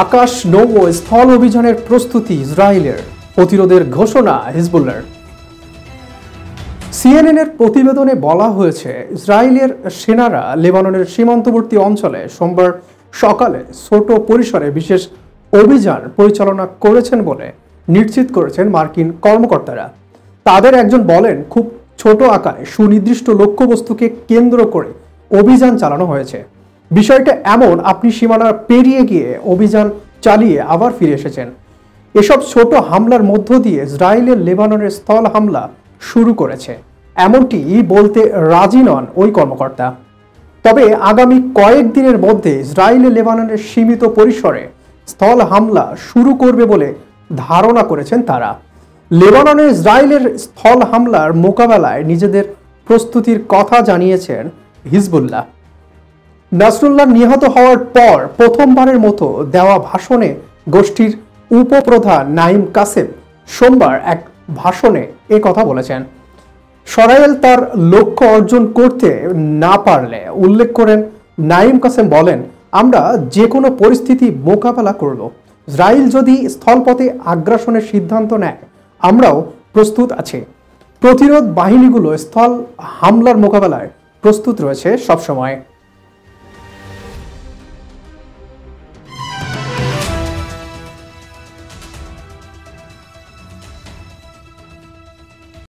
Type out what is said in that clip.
আকাশ, নৌ ও স্থল অভিযানের প্রস্তুতি ইসরায়েলের, প্রতিরোধের ঘোষণা হিজবুল্লাহর। সিএনএনের প্রতিবেদনে বলা হয়েছে, ইসরায়েলের সেনারা লেবাননের সীমান্তবর্তী অঞ্চলে সোমবার সকালে ছোট পরিসরে বিশেষ অভিযান পরিচালনা করেছেন বলে নিশ্চিত করেছেন মার্কিন কর্মকর্তারা। তাদের একজন বলেন, খুব ছোট আকারে সুনির্দিষ্ট লক্ষ্যবস্তুকে কেন্দ্র করে অভিযান চালানো হয়েছে। বিষয়টা এমন, আপনি সীমানা পেরিয়ে গিয়ে অভিযান চালিয়ে আবার ফিরে এসেছেন। এসব ছোট হামলার মধ্য দিয়ে ইসরায়েলের লেবাননের স্থল হামলা শুরু করেছে, এমনটি বলতে রাজি নন ওই কর্মকর্তা। তবে আগামী কয়েকদিনের মধ্যে ইসরায়েল লেবাননের সীমিত পরিসরে স্থল হামলা শুরু করবে বলে ধারণা করেছেন তারা। লেবাননে ইসরায়েলের স্থল হামলার মোকাবেলায় নিজেদের প্রস্তুতির কথা জানিয়েছেন হিজবুল্লাহ। নাসরুল্লাহ নিহত হওয়ার পর প্রথমবারের মতো দেওয়া ভাষণে গোষ্ঠীর উপপ্রধান নাঈম কাসেম সোমবার এক ভাষণে এ কথা বলেছেন। ইসরায়েল তার লক্ষ্য অর্জন করতে না পারলে উল্লেখ করেন নাঈম কাসেম বলেন, আমরা যে কোনো পরিস্থিতি মোকাবেলা করব। ইসরায়েল যদি স্থলপথে আগ্রাসনের সিদ্ধান্ত নেয়, আমরাও প্রস্তুত আছি। প্রতিরোধ বাহিনীগুলো স্থল হামলার মোকাবেলায় প্রস্তুত রয়েছে সবসময়।